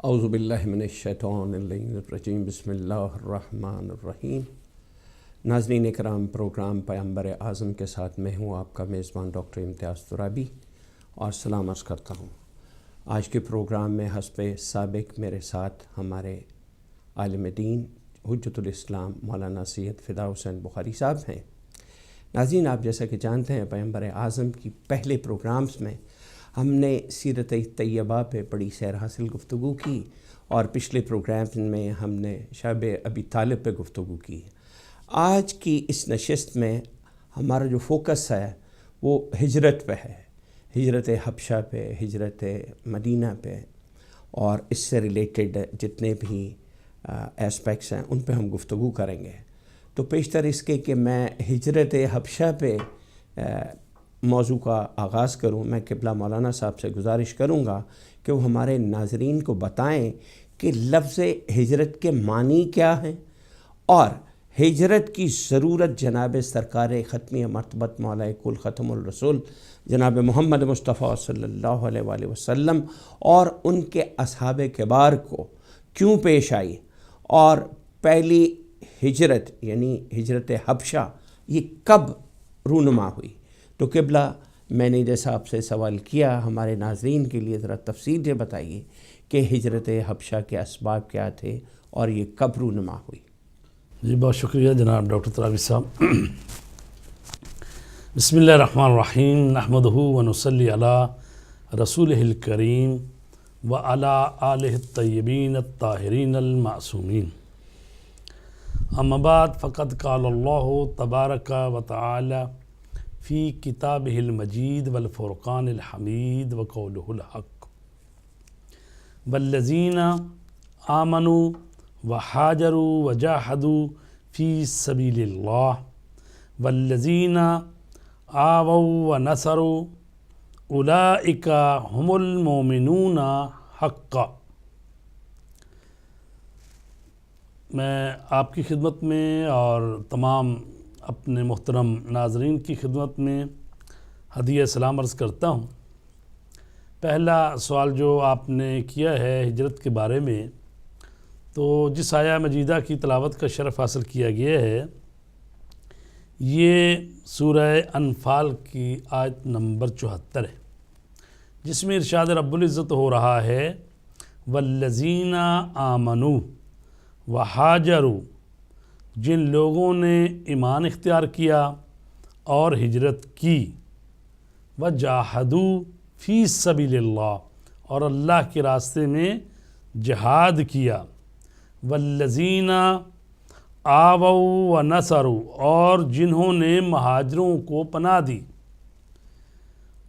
اعوذ باللہ من الشیطان الرجیم بسم اللہ الرحمن الرحیم۔ ناظرین کرام، پروگرام پیغمبر اعظم کے ساتھ میں ہوں آپ کا میزبان ڈاکٹر امتیاز ترابی اور سلام عرض کرتا ہوں۔ آج کے پروگرام میں حسب سابق میرے ساتھ ہمارے عالم دین حجت الاسلام مولانا سید فدا حسین بخاری صاحب ہیں۔ ناظرین، آپ جیسا کہ جانتے ہیں پیغمبر اعظم کی پہلے پروگرامز میں ہم نے سیرت طیبہ پہ بڑی سیر حاصل گفتگو کی اور پچھلے پروگرام میں ہم نے شب ابی طالب پہ گفتگو کی۔ آج کی اس نشست میں ہمارا جو فوکس ہے وہ ہجرت پہ ہے، ہجرت حبشہ پہ، ہجرت مدینہ پہ، اور اس سے ریلیٹڈ جتنے بھی اسپیکٹس ہیں ان پہ ہم گفتگو کریں گے۔ تو پیشتر اس کے کہ میں ہجرت حبشہ پہ موضوع کا آغاز کروں، میں قبلہ مولانا صاحب سے گزارش کروں گا کہ وہ ہمارے ناظرین کو بتائیں کہ لفظ ہجرت کے معنی کیا ہیں اور ہجرت کی ضرورت جناب سرکار ختمی مرتبت مولا کل ختم الرسول جناب محمد مصطفیٰ صلی اللہ علیہ وآلہ وسلم اور ان کے اصحاب کبار کو کیوں پیش آئی، اور پہلی ہجرت یعنی ہجرت حبشہ یہ کب رونما ہوئی۔ تو قبلہ میں نے جیسا آپ سے سوال کیا، ہمارے ناظرین کے لیے ذرا تفصیل سے بتائیے کہ ہجرت حبشہ کے اسباب کیا تھے اور یہ کب رونما ہوئی۔ جی بہت شکریہ جناب ڈاکٹر ترابی صاحب۔ بسم اللہ الرحمن الرحیم، نحمدہ ونصلی علی رسولہ الکریم وعلی آلہ الطیبین الطاہرین المعصومین، اما بعد فقد قال اللہ تبارک و تعالی فی کتابہ المجید والفرقان الحمید وقولہ الحق، والذین آمنوا وحاجروا وجاہدوا فی سبیل اللہ والذین آووا ونصروا اولئک هم المؤمنون حقا۔ میں آپ کی خدمت میں اور تمام اپنے محترم ناظرین کی خدمت میں ہدیہ سلام عرض کرتا ہوں۔ پہلا سوال جو آپ نے کیا ہے ہجرت کے بارے میں، تو جس آیہ مجیدہ کی تلاوت کا شرف حاصل کیا گیا ہے یہ سورہ انفال کی آیت نمبر 74 ہے، جس میں ارشاد رب العزت ہو رہا ہے والذین آمنوا وحاجروا، جن لوگوں نے ایمان اختیار کیا اور ہجرت کی، وجاہدوا فی سبیل اللہ، اور اللہ کے راستے میں جہاد کیا، والذین آووا ونصروا، اور جنہوں نے مہاجروں کو پناہ دی،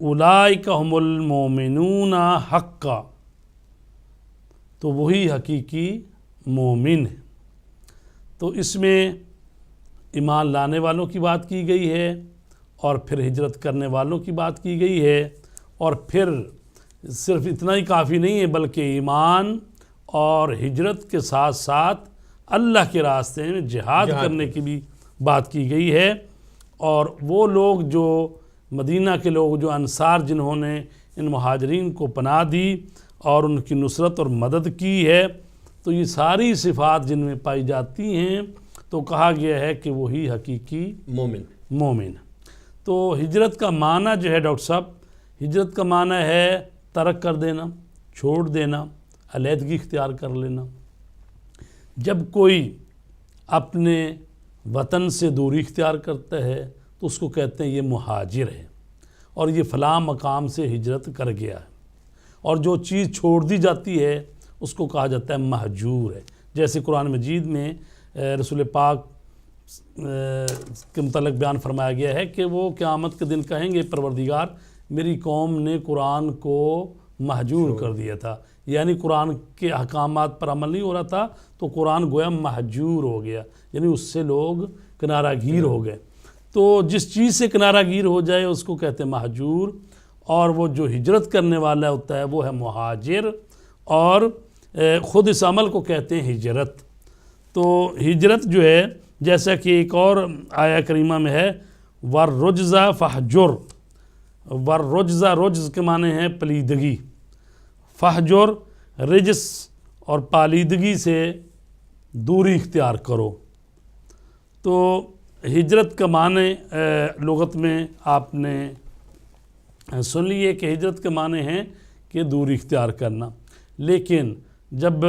اولئک هم المؤمنون حقا، تو وہی حقیقی مومن ہے۔ تو اس میں ایمان لانے والوں کی بات کی گئی ہے اور پھر ہجرت کرنے والوں کی بات کی گئی ہے، اور پھر صرف اتنا ہی کافی نہیں ہے بلکہ ایمان اور ہجرت کے ساتھ ساتھ اللہ کے راستے میں جہاد کرنے کی بھی بات کی گئی ہے۔ اور وہ لوگ جو مدینہ کے لوگ، جو انصار، جنہوں نے ان مہاجرین کو پناہ دی اور ان کی نصرت اور مدد کی ہے، تو یہ ساری صفات جن میں پائی جاتی ہیں تو کہا گیا ہے کہ وہی حقیقی مومن۔ تو ہجرت کا معنی جو ہے ڈاکٹر صاحب، ہجرت کا معنی ہے ترک کر دینا، چھوڑ دینا، علیحدگی اختیار کر لینا۔ جب کوئی اپنے وطن سے دوری اختیار کرتا ہے تو اس کو کہتے ہیں یہ مہاجر ہے، اور یہ فلاں مقام سے ہجرت کر گیا ہے۔ اور جو چیز چھوڑ دی جاتی ہے اس کو کہا جاتا ہے مہجور ہے۔ جیسے قرآن مجید میں رسول پاک کے متعلق بیان فرمایا گیا ہے کہ وہ قیامت کے دن کہیں گے پروردگار میری قوم نے قرآن کو مہجور کر دیا تھا، یعنی قرآن کے احکامات پر عمل نہیں ہو رہا تھا تو قرآن گویا مہجور ہو گیا، یعنی اس سے لوگ کنارہ گیر ہو گئے۔ تو جس چیز سے کنارہ گیر ہو جائے اس کو کہتے ہیں مہجور، اور وہ جو ہجرت کرنے والا ہوتا ہے وہ ہے مہاجر، اور خود اس عمل کو کہتے ہیں ہجرت۔ تو ہجرت جو ہے جیسا کہ ایک اور آیہ کریمہ میں ہے وَالرُّجْزَ فَحْجُرْ، وَالرُّجْزَ، رجز کے معنی ہے پلیدگی، فحجر رجس اور پالیدگی سے دوری اختیار کرو۔ تو ہجرت کا معنی لغت میں آپ نے سن لیے کہ ہجرت کے معنی ہیں کہ دوری اختیار کرنا، لیکن جب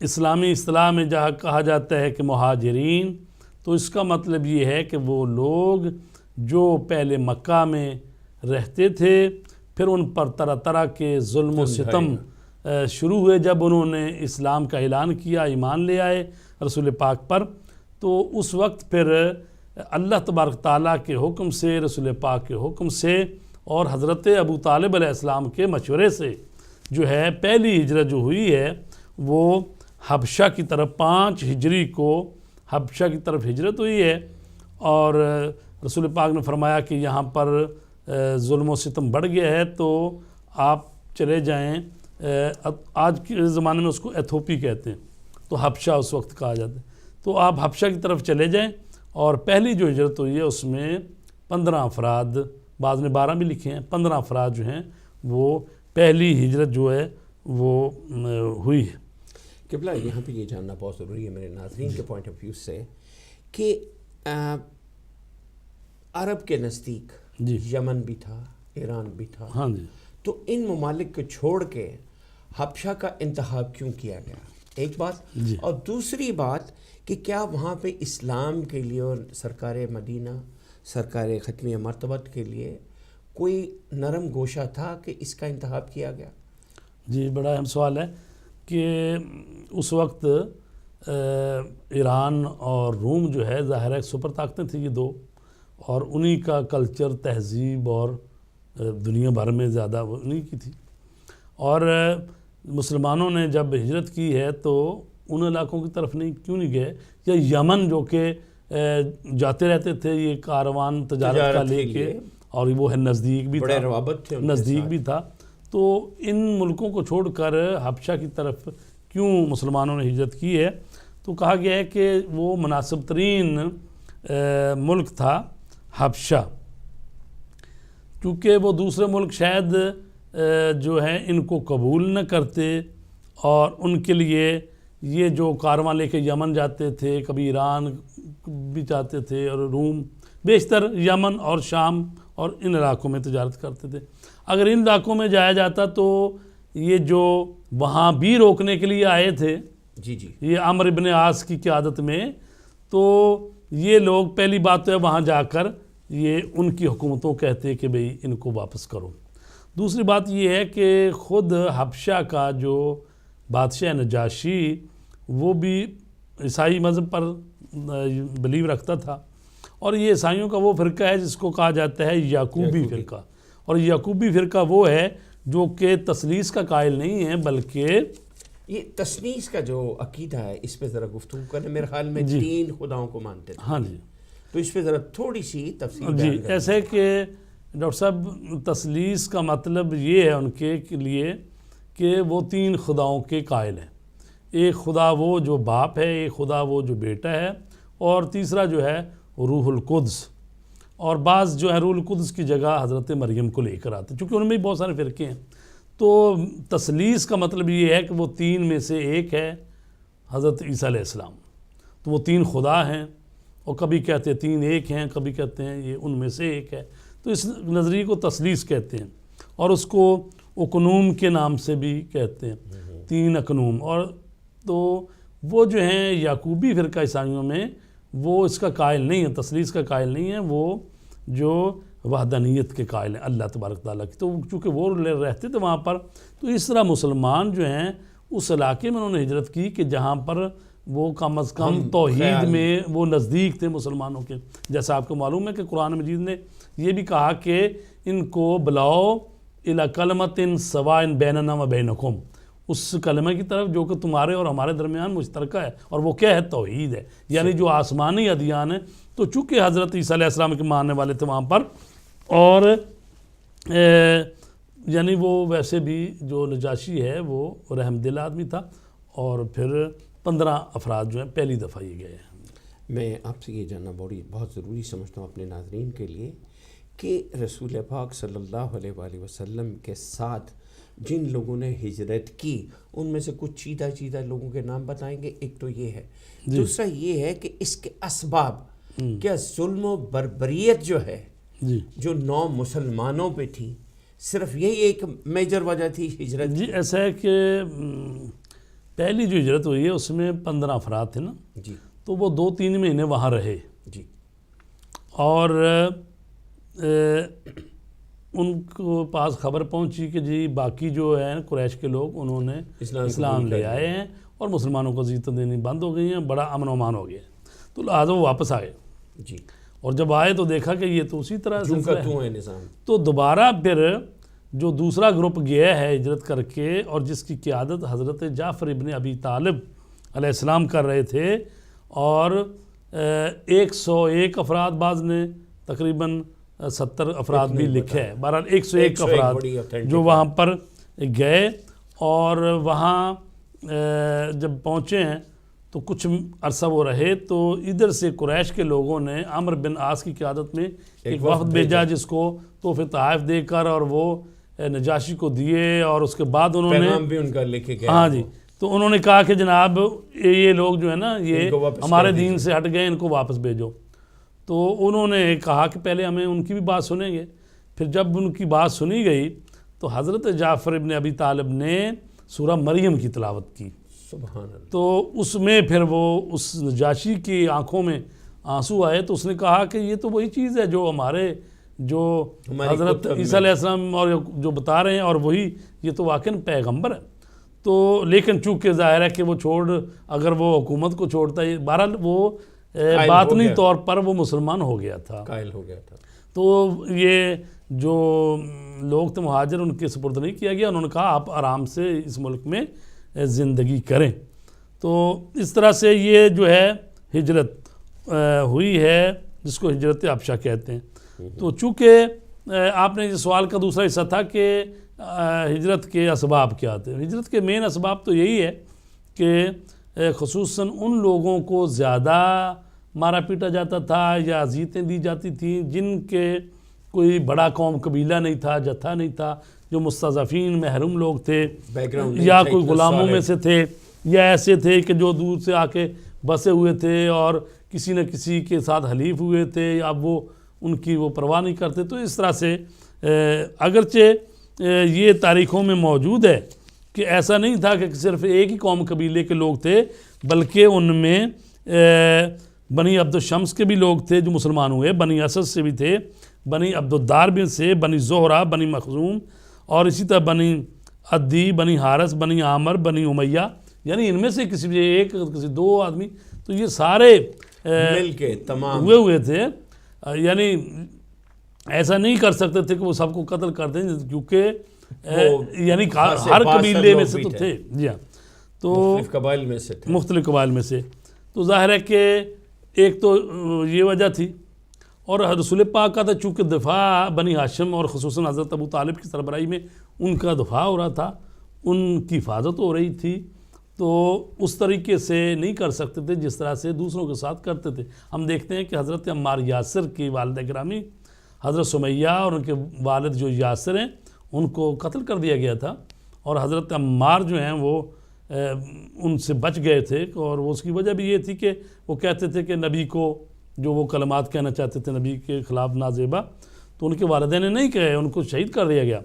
اسلامی اصطلاح میں جہاں کہا جاتا ہے کہ مہاجرین، تو اس کا مطلب یہ ہے کہ وہ لوگ جو پہلے مکہ میں رہتے تھے، پھر ان پر طرح طرح کے ظلم و ستم شروع ہوئے جب انہوں نے اسلام کا اعلان کیا، ایمان لے آئے رسول پاک پر، تو اس وقت پھر اللہ تبارک تعالیٰ کے حکم سے، رسول پاک کے حکم سے اور حضرت ابو طالب علیہ السلام کے مشورے سے جو ہے پہلی ہجرت جو ہوئی ہے وہ حبشہ کی طرف 5 ہجری کو حبشہ کی طرف ہجرت ہوئی ہے، اور رسول پاک نے فرمایا کہ یہاں پر ظلم و ستم بڑھ گیا ہے تو آپ چلے جائیں، آج کے زمانے میں اس کو ایتھوپی کہتے ہیں، تو حبشہ اس وقت کہا جاتا ہے، تو آپ حبشہ کی طرف چلے جائیں۔ اور پہلی جو ہجرت ہوئی ہے اس میں 15 افراد، بعض نے 12 بھی لکھے ہیں، 15 افراد جو ہیں وہ پہلی ہجرت جو ہے وہ ہوئی ہے۔ قبلہ یہاں پہ یہ جاننا بہت ضروری ہے میرے ناظرین کے پوائنٹ آف ویو سے کہ عرب کے نزدیک یمن بھی تھا، ایران بھی تھا، ہاں جی، تو ان ممالک کو چھوڑ کے حبشہ کا انتخاب کیوں کیا گیا؟ ایک بات، اور دوسری بات کہ کیا وہاں پہ اسلام کے لیے اور سرکار مدینہ، سرکار ختمیہ مرتبت کے لیے کوئی نرم گوشہ تھا کہ اس کا انتخاب کیا گیا؟ جی، بڑا اہم سوال ہے کہ اس وقت ایران اور روم جو ہے ظاہر ہے سپر طاقتیں تھیں یہ دو، اور انہی کا کلچر، تہذیب اور دنیا بھر میں زیادہ وہ انہی کی تھی، اور مسلمانوں نے جب ہجرت کی ہے تو ان علاقوں کی طرف کیوں نہیں گئے، یا یمن جو کہ جاتے رہتے تھے یہ کاروان تجارت کا لے کے، اور وہ ہے نزدیک بھی بڑے تھا، روابط تھے نزدیک بھی تھا، تو ان ملکوں کو چھوڑ کر حبشہ کی طرف کیوں مسلمانوں نے ہجرت کی ہے؟ تو کہا گیا ہے کہ وہ مناسب ترین ملک تھا حبشہ، کیونکہ وہ دوسرے ملک شاید جو ہیں ان کو قبول نہ کرتے، اور ان کے لیے یہ جو کارواں لے کے یمن جاتے تھے، کبھی ایران بھی جاتے تھے، اور روم، بیشتر یمن اور شام اور ان علاقوں میں تجارت کرتے تھے، اگر ان علاقوں میں جایا جاتا تو یہ جو وہاں بھی روکنے کے لیے آئے تھے، جی جی، یہ عمرو ابن عاص کی قیادت میں، تو یہ لوگ پہلی بات تو ہے وہاں جا کر یہ ان کی حکومتوں کہتے کہ بھئی ان کو واپس کرو۔ دوسری بات یہ ہے کہ خود حبشہ کا جو بادشاہ نجاشی وہ بھی عیسائی مذہب پر بلیو رکھتا تھا، اور یہ عیسائیوں کا وہ فرقہ ہے جس کو کہا جاتا ہے یعقوبی فرقہ، اور یعقوبی فرقہ وہ ہے جو کہ تثلیث کا قائل نہیں ہے، بلکہ یہ تثلیث کا جو عقیدہ ہے اس پہ ذرا گفتگو کریں۔ میرے خیال میں 3 خداؤں کو مانتے تھے، ہاں جی، تو اس پہ ذرا تھوڑی سی تفصیل جی، بیان کریں۔ ایسے کہ ڈاکٹر صاحب تثلیث کا مطلب یہ ہے ان کے لیے کہ وہ 3 خداؤں کے قائل ہیں، ایک خدا وہ جو باپ ہے، ایک خدا وہ جو بیٹا ہے، اور تیسرا جو ہے روح القدس، اور بعض جو ہے روح القدس کی جگہ حضرت مریم کو لے کر آتے، چونکہ ان میں بھی بہت سارے فرقے ہیں، تو تثلیث کا مطلب یہ ہے کہ وہ 3 میں سے ایک ہے حضرت عیسیٰ علیہ السلام، تو وہ 3 خدا ہیں، اور کبھی کہتے ہیں 3 ایک ہیں، کبھی کہتے ہیں یہ ان میں سے ایک ہے، تو اس نظریے کو تثلیث کہتے ہیں، اور اس کو اکنوم کے نام سے بھی کہتے ہیں، 3 اکنوم، اور تو وہ جو ہیں یعقوبی فرقہ عیسائیوں میں وہ اس کا قائل نہیں ہے، تثلیث کا قائل نہیں ہے، وہ جو وحدانیت کے قائل ہیں اللہ تبارک تعالیٰ کی، تو چونکہ وہ رہتے تھے وہاں پر، تو اس طرح مسلمان جو ہیں اس علاقے میں انہوں نے ہجرت کی کہ جہاں پر وہ کم از کم توحید میں وہ نزدیک تھے مسلمانوں کے، جیسا آپ کو معلوم ہے کہ قرآن مجید نے یہ بھی کہا کہ ان کو بلاؤ الی کلمۃ سواء بیننا و بینکم، اس کلمہ کی طرف جو کہ تمہارے اور ہمارے درمیان مشترکہ ہے، اور وہ کیا ہے؟ توحید ہے، یعنی جو آسمانی ادیان ہیں، تو چونکہ حضرت عیسیٰ علیہ السلام کے ماننے والے تھے وہاں پر، اور یعنی وہ ویسے بھی جو نجاشی ہے وہ رحم دل آدمی تھا، اور پھر 15 افراد جو ہیں پہلی دفعہ یہ گئے ہیں۔ میں آپ سے یہ جاننا بہت ضروری سمجھتا ہوں اپنے ناظرین کے لیے کہ رسول پاک صلی اللہ علیہ وآلہ وسلم کے ساتھ جن لوگوں نے ہجرت کی ان میں سے کچھ چیدہ لوگوں کے نام بتائیں گے. ایک تو یہ ہے. دوسرا یہ ہے کہ اس کے اسباب کیا ظلم و بربریت جو ہے جو 9 مسلمانوں پہ تھی, صرف یہی ایک میجر وجہ تھی ہجرت؟ جی ایسا ہے کہ پہلی جو ہجرت ہوئی ہے اس میں 15 افراد تھے نا جی, تو وہ 2-3 مہینے وہاں رہے جی, اور ان کو پاس خبر پہنچی کہ جی باقی جو ہیں قریش کے لوگ انہوں نے اسلام لے آئے ہیں اور مسلمانوں کو اذیتیں دینی بند ہو گئی ہیں, بڑا امن و امان ہو گیا, تو لہٰذا وہ واپس آئے. جی, اور جب آئے تو دیکھا کہ یہ تو اسی طرح ہے نظام. تو دوبارہ پھر جو دوسرا گروپ گیا ہے ہجرت کر کے, اور جس کی قیادت حضرت جعفر ابن ابی طالب علیہ السلام کر رہے تھے, اور 101 افراد, بعض نے تقریباً 70 افراد بھی لکھے ہیں, بہرحال 101 افراد جو وہاں پر گئے, اور وہاں جب پہنچے ہیں تو کچھ عرصہ وہ رہے, تو ادھر سے قریش کے لوگوں نے عمرو بن عاص کی قیادت میں ایک وفد بھیجا جس کو تحفے تحائف دے کر اور وہ نجاشی کو دیے, اور اس کے بعد انہوں نے پیغام بھی ان کا لکھے گیا. ہاں جی, تو انہوں نے کہا کہ جناب یہ لوگ جو ہے نا یہ ہمارے دین سے ہٹ گئے, ان کو واپس بھیجو. تو انہوں نے کہا کہ پہلے ہمیں ان کی بھی بات سنیں گے. پھر جب ان کی بات سنی گئی تو حضرت جعفر ابن ابی طالب نے سورہ مریم کی تلاوت کی. سبحان اللہ. تو اس میں پھر وہ اس نجاشی کی آنکھوں میں آنسو آئے, تو اس نے کہا کہ یہ تو وہی چیز ہے جو ہمارے جو حضرت عیسیٰ علیہ السلام اور جو بتا رہے ہیں, اور وہی یہ تو واقعاً پیغمبر ہے. تو لیکن چونکہ ظاہر ہے کہ وہ اگر وہ حکومت کو چھوڑتا ہے, بہرحال وہ باطنی طور پر وہ مسلمان ہو گیا تھا, قائل ہو گیا تھا. تو یہ جو لوگ تھے مہاجر, ان کے سپرد نہیں کیا گیا. انہوں نے کہا آپ آرام سے اس ملک میں زندگی کریں. تو اس طرح سے یہ جو ہے ہجرت ہوئی ہے, جس کو ہجرت ابشہ کہتے ہیں. تو چونکہ آپ نے یہ سوال کا دوسرا حصہ تھا کہ ہجرت کے اسباب کیا تھے. ہجرت کے مین اسباب تو یہی ہے کہ خصوصاً ان لوگوں کو زیادہ مارا پیٹا جاتا تھا یا اذیتیں دی جاتی تھیں جن کے کوئی بڑا قوم قبیلہ نہیں تھا, جتھا نہیں تھا, جو مستضعفین محروم لوگ تھے, یا کوئی غلاموں میں سے تھے, یا ایسے تھے کہ جو دور سے آ کے بسے ہوئے تھے اور کسی نہ کسی کے ساتھ حلیف ہوئے تھے, اب وہ ان کی وہ پرواہ نہیں کرتے. تو اس طرح سے اگرچہ یہ تاریخوں میں موجود ہے کہ ایسا نہیں تھا کہ صرف ایک ہی قوم قبیلے کے لوگ تھے, بلکہ ان میں بنی عبد الشمس کے بھی لوگ تھے جو مسلمان ہوئے, بنی اسد سے بھی تھے, بنی عبد الدار بھی سے, بنی زہرہ, بنی مخزوم, اور اسی طرح بنی عدی, بنی حارث, بنی عامر, بنی امیہ, یعنی ان میں سے کسی بھی ایک کسی 2 آدمی, تو یہ سارے مل کے تمام ہوئے تھے. یعنی ایسا نہیں کر سکتے تھے کہ وہ سب کو قتل کر دیں, کیونکہ یعنی ہر قبیلے میں سے تو تھے. جی ہاں, تو مختلف قبائل میں سے. تو ظاہر ہے کہ ایک تو یہ وجہ تھی, اور رسول پاک کا تھا چونکہ دفاع بنی ہاشم اور خصوصاً حضرت ابو طالب کی سربراہی میں ان کا دفاع ہو رہا تھا, ان کی حفاظت ہو رہی تھی, تو اس طریقے سے نہیں کر سکتے تھے جس طرح سے دوسروں کے ساتھ کرتے تھے. ہم دیکھتے ہیں کہ حضرت عمار یاسر کی والدہ گرامی حضرت سمیہ اور ان کے والد جو یاسر ہیں ان کو قتل کر دیا گیا تھا, اور حضرت عمار جو ہیں وہ ان سے بچ گئے تھے. اور اس کی وجہ بھی یہ تھی کہ وہ کہتے تھے کہ نبی کو جو وہ کلمات کہنا چاہتے تھے نبی کے خلاف نازیبا, تو ان کے والدین نے نہیں کہے, ان کو شہید کر دیا گیا.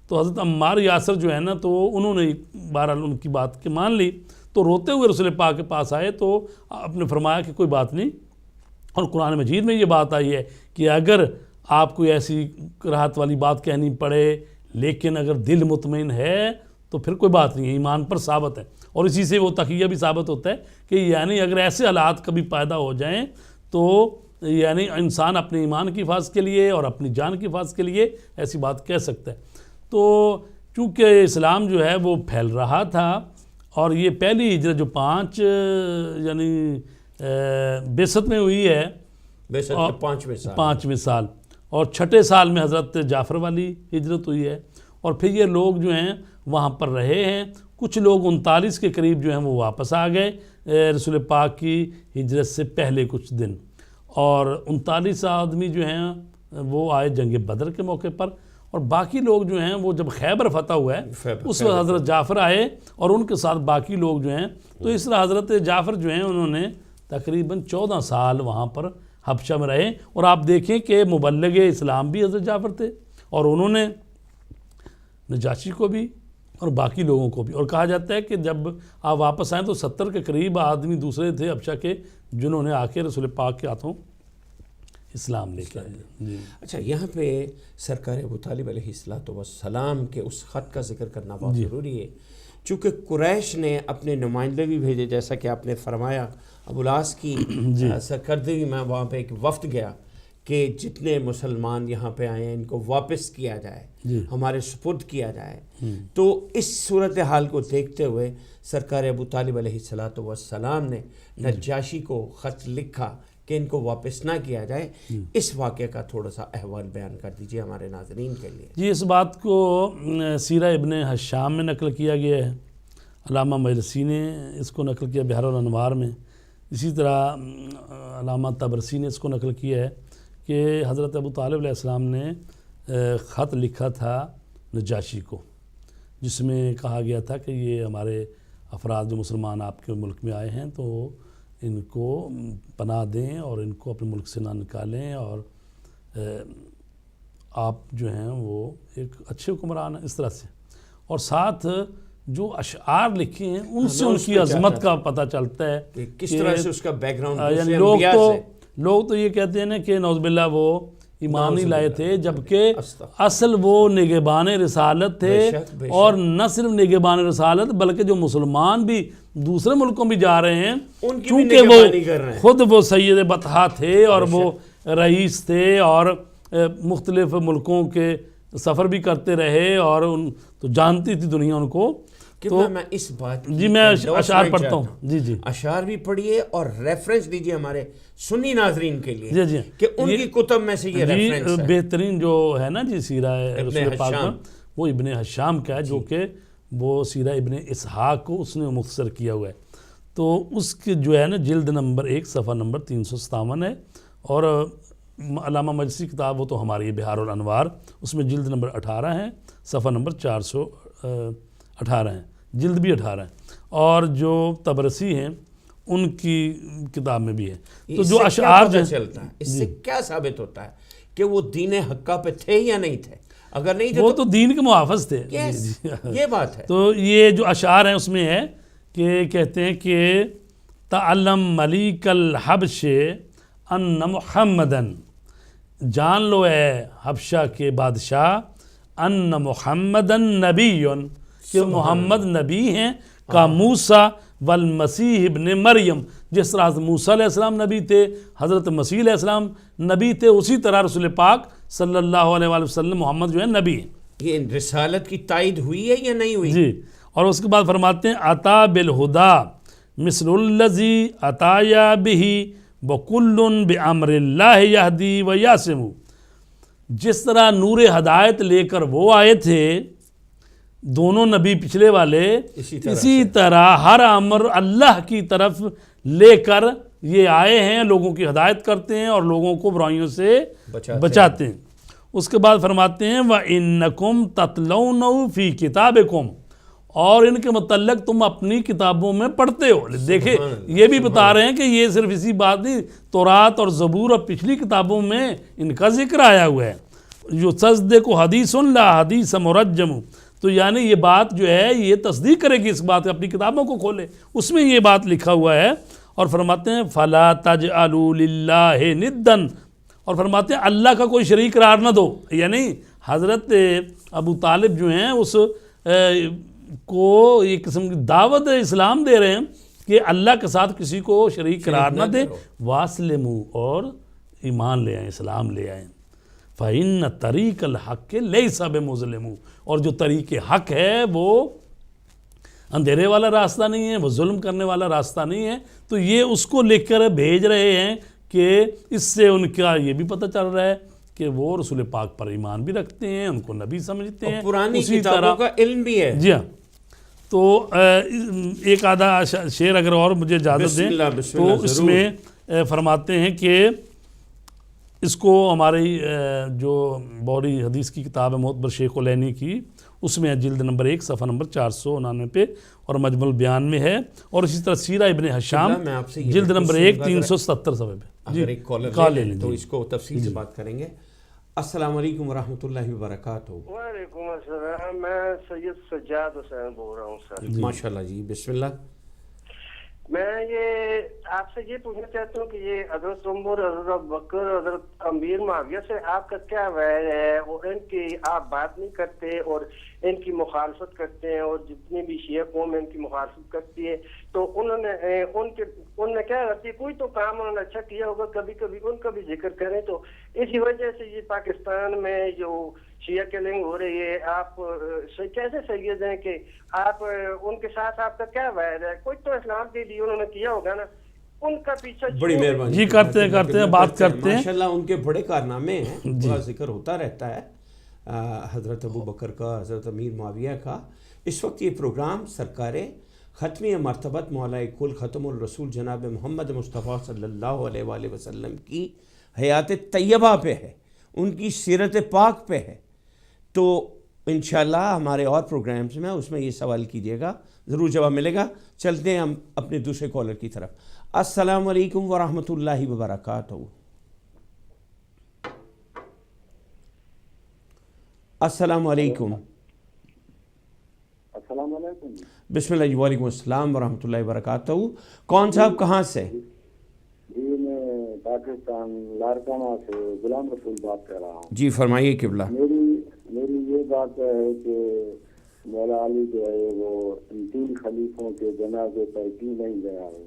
تو حضرت عمار یاسر جو ہے نا, تو انہوں نے بہرحال ان کی بات کے مان لی, تو روتے ہوئے رسول پاک کے پاس آئے, تو آپ نے فرمایا کہ کوئی بات نہیں. اور قرآن مجید میں یہ بات آئی ہے کہ اگر آپ کوئی ایسی کراہت والی بات کہنی پڑے لیکن اگر دل مطمئن ہے تو پھر کوئی بات نہیں ہے, ایمان پر ثابت ہے. اور اسی سے وہ تقیہ بھی ثابت ہوتا ہے کہ یعنی اگر ایسے حالات کبھی پیدا ہو جائیں تو یعنی انسان اپنے ایمان کی حفاظت کے لیے اور اپنی جان کی حفاظت کے لیے ایسی بات کہہ سکتا ہے. تو چونکہ اسلام جو ہے وہ پھیل رہا تھا, اور یہ پہلی ہجرت جو 5 یعنی بعثت میں ہوئی ہے, 5ویں سال, اور 6 سال میں حضرت جعفر والی ہجرت ہوئی ہے. اور پھر یہ لوگ جو ہیں وہاں پر رہے ہیں. کچھ لوگ 39 کے قریب جو ہیں وہ واپس آ گئے رسول پاک کی ہجرت سے پہلے کچھ دن, اور 39 آدمی جو ہیں وہ آئے جنگ بدر کے موقع پر, اور باقی لوگ جو ہیں وہ جب خیبر فتح ہوا ہے اس وقت حضرت جعفر آئے اور ان کے ساتھ باقی لوگ جو ہیں، تو اس طرح حضرت جعفر جو ہیں انہوں نے تقریباً 14 سال وہاں پر حبشہ میں رہے، اور آپ دیکھیں کہ مبلغ اسلام بھی حضرت جعفر تھے، اور انہوں نے نجاشی کو بھی اور باقی لوگوں کو بھی، اور کہا جاتا ہے کہ جب آپ واپس آئیں تو 70 کے قریب آدمی دوسرے تھے حبشہ کے جنہوں نے آ کے رسول پاک کے ہاتھوں اسلام لے کے آئے۔ جی اچھا، یہاں پہ سرکار ابو طالب علیہ السلام کے اس خط کا ذکر کرنا بہت ضروری ہے، چونکہ قریش نے اپنے نمائندے بھی بھیجے، جیسا کہ آپ نے فرمایا ابو العاص کی سرکردگی میں وہاں پہ ایک وفد گیا کہ جتنے مسلمان یہاں پہ آئے ہیں ان کو واپس کیا جائے، ہمارے سپرد کیا جائے۔ تو اس صورتحال کو دیکھتے ہوئے سرکار ابو طالب علیہ السلام نے نجاشی کو خط لکھا کہ ان کو واپس نہ کیا جائے۔ اس واقعے کا تھوڑا سا احوال بیان کر دیجئے ہمارے ناظرین کے لیے۔ جی، اس بات کو سیرہ ابن حشام میں نقل کیا گیا ہے، علامہ مجلسی نے اس کو نقل کیا بحر الانوار میں، اسی طرح علامہ طبرسی نے اس کو نقل کیا ہے کہ حضرت ابو طالب علیہ السلام نے خط لکھا تھا نجاشی کو، جس میں کہا گیا تھا کہ یہ ہمارے افراد جو مسلمان آپ کے ملک میں آئے ہیں تو ان کو پناہ دیں اور ان کو اپنے ملک سے نہ نکالیں، اور آپ جو ہیں وہ ایک اچھے حکمران ہیں، اس طرح سے۔ اور ساتھ جو اشعار لکھے ہیں ان سے ان کی عظمت کا پتہ چلتا ہے کہ کس طرح سے اس کا بیک گراؤنڈ، یعنی لوگ تو یہ کہتے ہیں نا کہ نعوذ باللہ وہ ایمان ہی لائے تھے، جبکہ اصل وہ نگہبان رسالت تھے، اور نہ صرف نگہبان رسالت بلکہ جو مسلمان بھی دوسرے ملکوں بھی جا رہے ہیں چونکہ وہ خود وہ سید بطحا تھے اور وہ رئیس تھے اور مختلف ملکوں کے سفر بھی کرتے رہے، اور تو جانتی تھی دنیا ان کو۔ تو میں اس بات جی میں اشعار پڑھتا ہوں، جی اشعار بھی پڑھیے اور ریفرنس دیجئے ہمارے سنی ناظرین کے لیے جی کہ ان کی کتب میں سے یہ ریفرنس ہے۔ بہترین جو ہے نا جی سیرہ رسول پاک میں، وہ ابن حشام کا ہے، جو کہ وہ سیرہ ابن اسحاق کو اس نے مختصر کیا ہوا ہے۔ تو اس کے جو ہے نا جلد نمبر 1 صفحہ نمبر 357 ہے، اور علامہ مجلسی کتاب وہ تو ہماری بحار الانوار، اس میں جلد نمبر 18 ہے، صفحہ نمبر 418 ہیں، جلد بھی 18 ہیں، اور جو طبرسی ہیں ان کی کتاب میں بھی ہے۔ تو جو اشعار جو چلتا ہے اس سے کیا ثابت ہوتا ہے کہ وہ دین حقہ پہ تھے یا نہیں تھے؟ اگر نہیں تھے وہ تو دین کے محافظ تھے، یہ بات ہے۔ تو یہ جو اشعار ہیں اس میں ہے کہ کہتے ہیں کہ تعلم ملیک الحبش ان محمدن، جان لو اے حبشہ کے بادشاہ، ان محمدن نبی، کہ محمد نبی ہیں، کا موسیٰ والمسیح ابن مریم، جس طرح حضرت موسیٰ علیہ السلام نبی تھے، حضرت مسیح علیہ السلام نبی تھے، اسی طرح رسول پاک صلی اللہ علیہ وآلہ وسلم محمد جو ہے نبی ہیں۔ یہ رسالت کی تائید ہوئی ہے یا نہیں ہوئی؟ جی، اور اس کے بعد فرماتے ہیں عطا بالہدا مثل الذی عطایا بہی وکل بامر اللہ یہدی و یاسم، جس طرح نور ہدایت لے کر وہ آئے تھے دونوں نبی پچھلے والے، اسی طرح ہر امر اللہ کی طرف لے کر یہ آئے ہیں، لوگوں کی ہدایت کرتے ہیں اور لوگوں کو برائیوں سے بچاتے ہیں۔ اس کے بعد فرماتے ہیں وَإِنَّكُمْ تَتْلَوْنَهُ فِي كِتَابِكُمْ، اور ان کے متعلق تم اپنی کتابوں میں پڑھتے ہو۔ دیکھیں یہ بھی بتا رہے ہیں کہ یہ صرف اسی بات نہیں، تورات اور زبور اور پچھلی کتابوں میں ان کا ذکر آیا ہوا ہے، جو تصدیق کو حدیث لا حدیث مرجم، تو یعنی یہ بات جو ہے یہ تصدیق کرے گی اس بات، اپنی کتابوں کو کھولے اس میں یہ بات لکھا ہوا ہے۔ اور فرماتے ہیں فَلَا تَجْعَلُوا لِلَّهِ نِدًّا، اور فرماتے ہیں اللہ کا کوئی شریک قرار نہ دو، یعنی حضرت ابو طالب جو ہیں اس کو ایک قسم کی دعوت اسلام دے رہے ہیں کہ اللہ کے ساتھ کسی کو شریک قرار نہ دے، وَاسْلِمُوا، اور ایمان لے آئیں، اسلام لے آئیں، فَإِنَّ طَرِيقَ الْحَقِّ لَيْسَ بِمُظْلِمُ، اور جو طریق حق ہے وہ اندھیرے والا راستہ نہیں ہے، وہ ظلم کرنے والا راستہ نہیں ہے۔ تو یہ اس کو لکھ کر بھیج رہے ہیں کہ اس سے ان کا یہ بھی پتہ چل رہا ہے کہ وہ رسول پاک پر ایمان بھی رکھتے ہیں، ان کو نبی سمجھتے ہیں، پرانی کتابوں کا علم بھی ہے۔ جی ہاں، تو ایک آدھا شعر اگر اور مجھے اجازت دیں تو اس میں فرماتے ہیں کہ اس کو ہماری جو بوری حدیث کی کتاب ہے معتبر شیخ العینی کی، اس میں ہے جلد نمبر 1 صفحہ نمبر 499 پہ، اور مجمع البیان میں ہے، اور اسی طرح سیرہ ابن حشام میں آپ سے یہ جلد نمبر 1 370 صفحے پہ۔ اگر ایک کالر لے لیں تو اس کو تفصیل سے بات کریں گے۔ السلام علیکم ورحمۃ اللہ وبرکاتہ۔ وعلیکم السلام، میں سید سجاد حسین بول رہا ہوں سر۔ ماشاء اللہ جی، بسم اللہ۔ میں یہ آپ سے یہ پوچھنا چاہتا ہوں کہ یہ حضرت عمر، حضرت ابوبکر، حضرت امیر معاویہ سے آپ کا کیا ویر ہے، اور ان کی آپ بات نہیں کرتے اور ان کی مخالفت کرتے ہیں، اور جتنی بھی شیعہ قوم ان کی مخالفت کرتی ہے، تو انہوں نے کیا کرتی ہے، کوئی تو کام انہوں نے اچھا کیا ہوگا، کبھی کبھی ان کا بھی ذکر کریں۔ تو اسی وجہ سے یہ پاکستان میں جو شیعہ کلنگ ہو رہی ہے، آپ کیسے سید ہیں کہ آپ ان کے ساتھ آپ کا کیا وعد ہے؟ کوئی تو اسلام کے لیے انہوں نے کیا ہوگا نا، ان کا پیچھا بڑی مہربانی جی کرتے ہیں بات کرتے ہیں۔ ماشاءاللہ ان کے بڑے کارنامے ہیں، بڑا ذکر ہوتا رہتا ہے حضرت ابو بکر کا، حضرت امیر معاویہ کا۔ اس وقت یہ پروگرام سرکار ختمی مرتبت مولا کل ختم الرسول جناب محمد مصطفیٰ صلی اللہ علیہ وآلہ وسلم کی حیات طیبہ پہ ہے، ان کی سیرت پاک پہ ہے۔ تو انشاءاللہ ہمارے اور پروگرامز میں اس میں یہ سوال کیجیے گا، ضرور جواب ملے گا۔ چلتے ہیں ہم اپنے دوسرے کالر کی طرف۔ السلام علیکم ورحمۃ اللہ وبرکاتہ۔ السلام علیکم۔ السلام علیکم۔ بسم اللہ جی، وعلیکم السلام ورحمۃ اللہ وبرکاتہ۔ کون صاحب کہاں سے؟ جی میں پاکستان لاڑکانہ سے غلام رسول بات کر رہا ہوں۔ جی فرمائیے قبلہ۔ میری یہ بات ہے کہ مولا علی جو ہے وہ ان 3 خلیفوں کے جنازے پر کیوں نہیں گیا ہے؟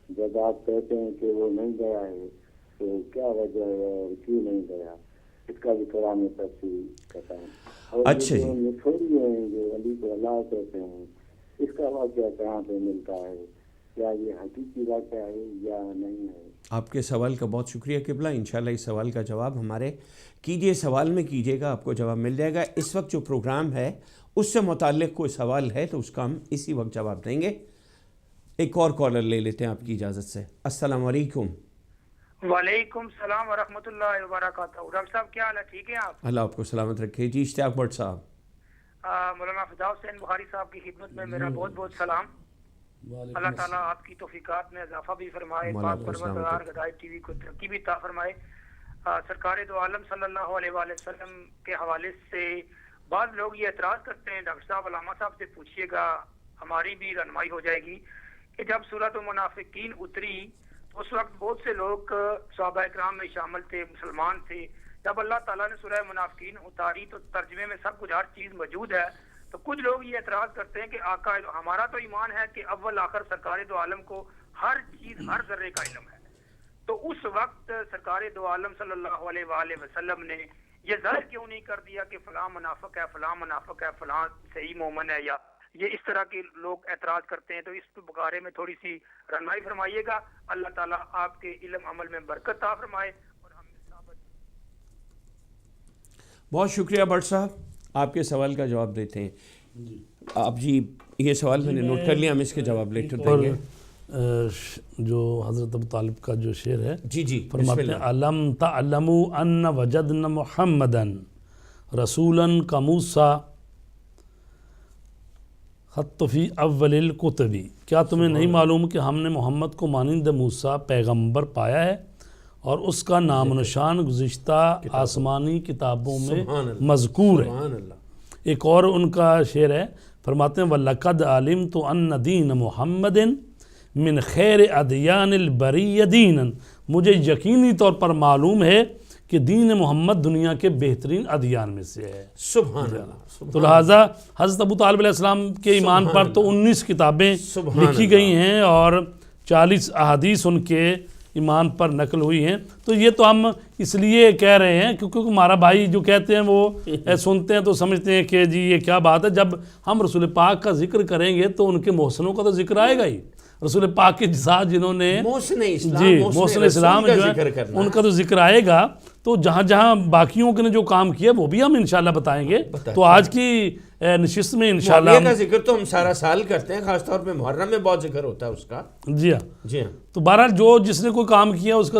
جب آپ کہتے ہیں کہ وہ نہیں گیا ہے تو کیا وجہ ہے اور کیوں نہیں گیا؟ اس کا بھی تھوڑا میں تفصیل بتائیں۔ اچھا جی، نچوڑی ہیں جو علی کو اللہ کہتے ہیں، اس کا واقعہ کہاں پہ ملتا ہے؟ کیا یہ حقیقی واقعہ ہے یا نہیں ہے؟ آپ کے سوال کا بہت شکریہ قبلہ۔ انشاءاللہ اس سوال کا جواب ہمارے کیجئے سوال میں کیجئے گا، آپ کو جواب مل جائے گا۔ اس وقت جو پروگرام ہے اس سے متعلق کوئی سوال ہے تو اس کا ہم اسی وقت جواب دیں گے۔ ایک اور کالر لے لیتے ہیں آپ کی اجازت سے۔ السلام علیکم۔ وعلیکم السلام ورحمۃ اللہ وبرکاتہ۔ ڈاکٹر صاحب کیا حال ہے؟ ٹھیک ہیں آپ؟ اللہ آپ کو سلامت رکھے۔ جی اشتیاق بٹ صاحب۔ مولانا فدا حسین بخاری صاحب کی خدمت میں میرا بہت بہت سلام۔ اللہ تعالیٰ آپ کی توفیقات میں اضافہ بھی فرمائے، پاک پروردگار ہدایت ٹی وی کو ترقی بھی عطا فرمائے۔ سرکار دو عالم صلی اللہ علیہ وآلہ وسلم کے حوالے سے بعض لوگ یہ اعتراض کرتے ہیں، ڈاکٹر صاحب علامہ صاحب سے پوچھیے گا، ہماری بھی رہنمائی ہو جائے گی، کہ جب سورۃ المنافقین اتری تو اس وقت بہت سے لوگ صحابہ اکرام میں شامل تھے، مسلمان تھے۔ جب اللہ تعالیٰ نے سورہ منافقین اتاری تو ترجمے میں سب کچھ ہر چیز موجود ہے، تو کچھ لوگ یہ اعتراض کرتے ہیں کہ آقا ہمارا تو ایمان ہے کہ اول آخر سرکار دو عالم کو ہر چیز ہر ذرے کا علم ہے، تو اس وقت سرکار دو عالم صلی اللہ علیہ وآلہ وسلم نے یہ ظاہر کیوں نہیں کر دیا کہ فلاں منافق ہے، فلاں منافق ہے، فلاں صحیح مومن ہے؟ یا یہ اس طرح کے لوگ اعتراض کرتے ہیں، تو اس بارے میں تھوڑی سی رہنمائی فرمائیے گا۔ اللہ تعالیٰ آپ کے علم عمل میں برکت عطا فرمائے اور ہم ثابت۔ بہت شکریہ بٹ صاحب، آپ کے سوال کا جواب دیتے ہیں۔ آپ جی یہ سوال میں نے نوٹ کر لیا، ہم اس کے جواب لیٹر دیں گے۔ جو حضرت ابو طالب کا جو شعر ہے، جی جی فرماتے ہیں علم تعلموا ان وجدنا محمدا رسولا کموسیٰ خط فی اول الکتبی، کیا تمہیں نہیں معلوم کہ ہم نے محمد کو مانند موسیٰ پیغمبر پایا ہے اور اس کا نام و نشان گزشتہ آسمانی کتابوں میں مذکور ہے۔ سبحان اللہ۔ ایک اور ان کا شعر ہے، فرماتے ہیں وَلَقَدْ عَلِمْتُ أَنَّ دِينَ مُحَمَّدٍ من خیر ادیان البریہ دینا، مجھے یقینی طور پر معلوم ہے کہ دین محمد دنیا کے بہترین ادیان میں سے ہے۔ سبحان اللہ۔ تو لہٰذا حضرت ابو طالب علیہ السلام کے ایمان پر تو 19 کتابیں لکھی گئی ہیں اور 40 احادیث ان کے ایمان پر نقل ہوئی ہیں۔ تو یہ تو ہم اس لیے کہہ رہے ہیں کیونکہ ہمارا بھائی جو کہتے ہیں وہ سنتے ہیں تو سمجھتے ہیں کہ جی یہ کیا بات ہے۔ جب ہم رسول پاک کا ذکر کریں گے تو ان کے محسنوں کا تو ذکر آئے گا ہی، رسول پاک کے ساتھ جنہوں نے محسن اسلام، جی محسن اسلام جو ہے ان کا تو ذکر آئے گا۔ تو جہاں جہاں باقیوں نے جو کام کیا وہ بھی ہم انشاءاللہ بتائیں گے۔ تو آج کی نشست میں انشاءاللہ معاویہ کا ذکر تو ہم سارا سال کرتے ہیں، خاص طور پہ محرم میں بہت ذکر ہوتا ہے اس کا۔ جی ہاں جی ہاں، تو بہرحال جو جس نے کوئی کام کیا اس کا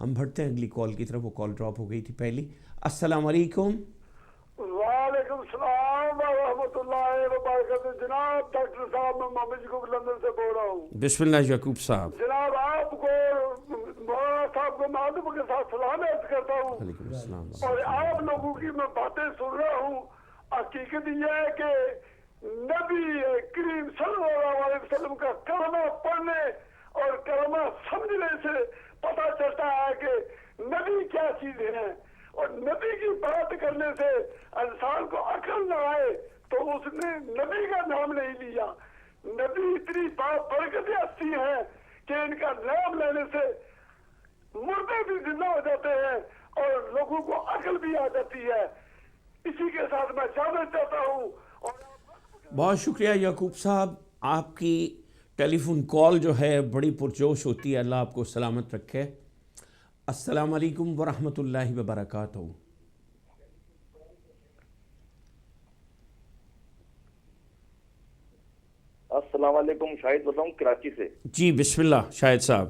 ہم بڑھتے ہیں اگلی کال کی طرف. وہ کال ڈراپ ہو گئی تھی پہلی. السلام علیکم. وعلیکم السلام ورحمۃ اللہ وبرکاتہ. جناب ڈاکٹر صاحب میں محمد یعقوب لندن سے بول رہا ہوں. بسم اللہ یعقوب صاحب. جناب آپ کو مولانا صاحب کو معدب کے ساتھ سلام عرض کرتا ہوں. وعلیکم السلام. اور آپ لوگوں کی میں باتیں سن رہا ہوں. حقیقت یہ ہے کہ نبی کریم صلی اللہ علیہ وسلم کا کلمہ پڑھنے اور کلمہ سمجھنے سے پتہ چلتا ہے کہ نبی کیا چیز ہے. اور نبی کی بات کرنے سے انسان کو عقل نہ آئے تو اس نے نبی کا نام نہیں لیا. نبی اتنی برکت ہستی ہے کہ ان کا نام لینے سے مردے بھی زندہ ہو جاتے ہیں اور لوگوں کو عقل بھی آ جاتی ہے. اسی کے ساتھ میں جانا چاہتا ہوں. بہت شکریہ یعقوب صاحب. آپ کی ٹیلی فون کال جو ہے بڑی پرجوش ہوتی ہے. اللہ آپ کو سلامت رکھے. السلام علیکم ورحمۃ اللہ وبرکاتہ. السلام علیکم. شاہد بتاؤں کراچی سے. جی بسم اللہ شاہد صاحب.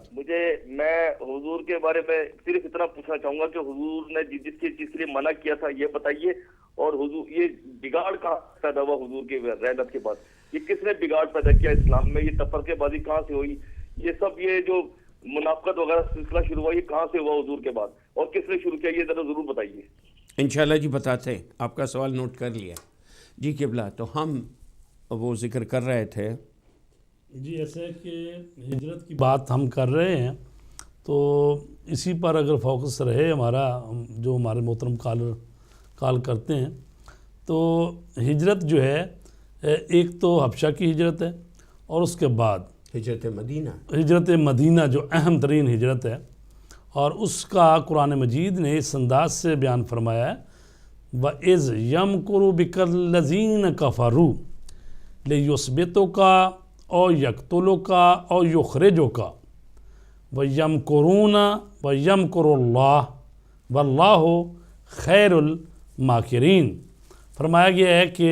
میں حضور کے بارے میں صرف اتنا پوچھنا چاہوں گا کہ حضور نے جس چیز کے لیے منع کیا تھا یہ بتائیے. اور حضور یہ بگاڑ کہاں پیدا ہوا حضور کی رحلت کے بعد؟ یہ کس نے بگاڑ پیدا کیا اسلام میں؟ یہ تفرقے بازی کہاں سے ہوئی؟ یہ سب یہ جو منافقت وغیرہ سلسلہ شروع ہوا یہ کہاں سے ہوا حضور کے بعد اور کس نے شروع کیا؟ یہ ذرا ضرور بتائیے. انشاءاللہ جی بتاتے ہیں. آپ کا سوال نوٹ کر لیا. جی قبلہ. تو ہم وہ ذکر کر رہے تھے جی ایسے کہ ہجرت کی بات ہم کر رہے ہیں تو اسی پر اگر فوکس رہے ہمارا، جو ہمارے محترم کال کرتے ہیں، تو ہجرت جو ہے ایک تو حبشہ کی ہجرت ہے اور اس کے بعد ہجرت مدینہ جو اہم ترین ہجرت ہے. اور اس کا قرآن مجید نے اس انداز سے بیان فرمایا ہے وَإِذْ يَمْكُرُ بِكَ الَّذِينَ كَفَرُوا لِيُثْبِتُوكَ أَوْ يَقْتُلُوكَ أَوْ يُخْرِجُوكَ وَيَمْكُرُونَ وَيَمْكُرُ اللَّهُ وَاللَّهُ خَيْرُ الْمَاكِرِينَ. فرمایا گیا ہے کہ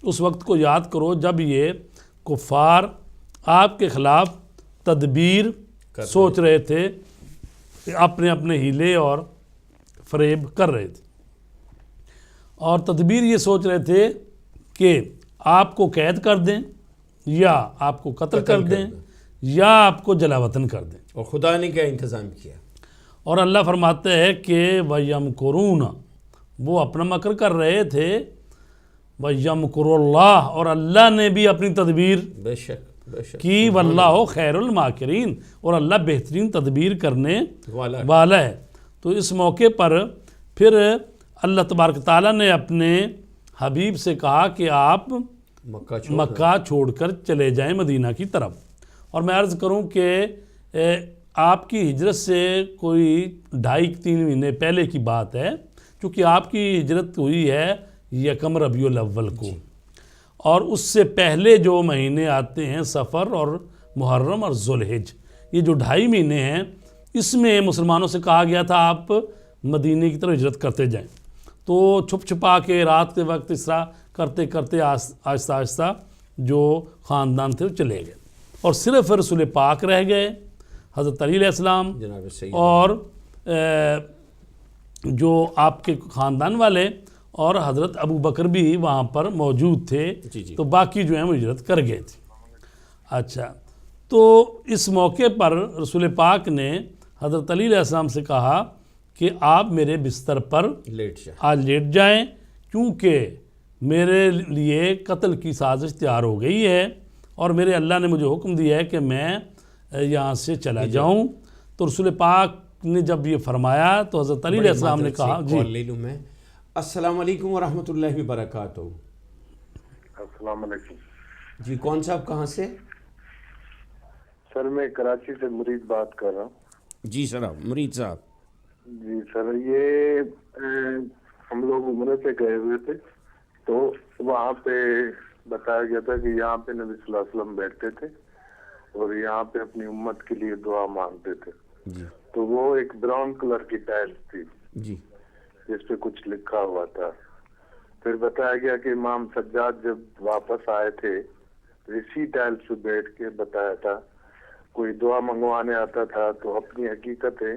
اس وقت کو یاد کرو جب یہ کفار آپ کے خلاف تدبیر سوچ رہے تھے، اپنے اپنے ہیلے اور فریب کر رہے تھے. اور تدبیر یہ سوچ رہے تھے کہ آپ کو قید کر دیں یا آپ کو قتل کر دیں یا آپ کو جلا وطن کر دیں. اور خدا نے کیا انتظام کیا؟ اور اللہ فرماتے ہیں کہ وَيَمْكُرُونَ وہ اپنا مکر کر رہے تھے، وَيَمْكُرُ اللَّهُ اور اللہ نے بھی اپنی تدبیر بے شک کی. واللہ خیر الماکرین اور اللہ بہترین تدبیر کرنے والا ہے. تو اس موقع پر پھر اللہ تبارک تعالیٰ نے اپنے حبیب سے کہا کہ آپ مکہ چھوڑ کر چلے جائیں مدینہ کی طرف. اور میں عرض کروں کہ آپ کی ہجرت سے کوئی 2.5-3 مہینے پہلے کی بات ہے، چونکہ آپ کی ہجرت ہوئی ہے 1 ربیع الاول کو. اور اس سے پہلے جو مہینے آتے ہیں صفر اور محرم اور ذوالحج، یہ جو 2.5 مہینے ہیں اس میں مسلمانوں سے کہا گیا تھا آپ مدینے کی طرف ہجرت کرتے جائیں. تو چھپ چھپا کے رات کے وقت اس طرح کرتے کرتے آہستہ آہستہ جو خاندان تھے وہ چلے گئے اور صرف رسول پاک رہ گئے، حضرت علی علیہ السلام اور جو آپ کے خاندان والے اور حضرت ابو بکر بھی وہاں پر موجود تھے. تو باقی جو ہیں وہ ہجرت کر گئے تھے. اچھا، تو اس موقع پر رسول پاک نے حضرت علی علیہ السلام سے کہا کہ آپ میرے بستر پر آج لیٹ جائیں، کیونکہ میرے لیے قتل کی سازش تیار ہو گئی ہے اور میرے اللہ نے مجھے حکم دیا ہے کہ میں یہاں سے چلا جاؤں. تو رسول پاک نے جب یہ فرمایا تو حضرت علی علیہ السلام نے کہا لے لوں میں. السلام علیکم ورحمۃ اللہ وبرکاتہ. السلام علیکم. جی کون صاحب کہاں سے؟ سر میں کراچی سے مرید بات کر رہا ہوں. جی سر مرید صاحب. جی سر، یہ ہم لوگ عمرے پہ گئے ہوئے تھے تو وہاں پہ بتایا گیا تھا کہ یہاں پہ نبی صلی اللہ علیہ وسلم بیٹھتے تھے اور یہاں پہ اپنی امت کے لیے دعا مانگتے تھے. تو وہ ایک براؤن کلر کی ٹائلز تھی جس پہ کچھ لکھا ہوا تھا. پھر بتایا گیا کہ امام سجاد جب واپس آئے تھے تو اسی ٹائلز پہ بیٹھ کے بتایا تھا کوئی دعا منگوانے آتا تھا تو اپنی حقیقتیں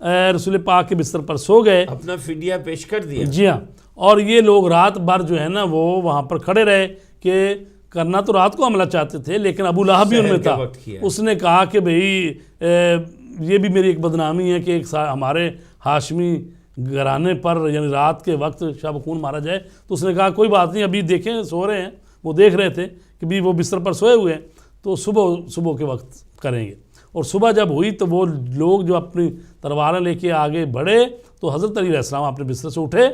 رسول پاک کے بستر پر سو گئے، اپنا فدیہ پیش کر دیا. جی ہاں، اور یہ لوگ رات بھر جو ہے نا وہ وہاں پر کھڑے رہے کہ کرنا تو رات کو حملہ چاہتے تھے، لیکن ابو لہب بھی ان میں تھا. اس نے کہا کہ بھئی یہ بھی میری ایک بدنامی ہے کہ ایک ہمارے ہاشمی گھرانے پر یعنی رات کے وقت شب خون مارا جائے. تو اس نے کہا کوئی بات نہیں، ابھی دیکھیں سو رہے ہیں، وہ دیکھ رہے تھے کہ بھی وہ بستر پر سوئے ہوئے ہیں، تو صبح کے وقت کریں گے. اور صبح جب ہوئی تو وہ لوگ جو اپنی تلواریں لے کے آگے بڑھے تو حضرت علی علیہ السلام اپنے بستر سے اٹھے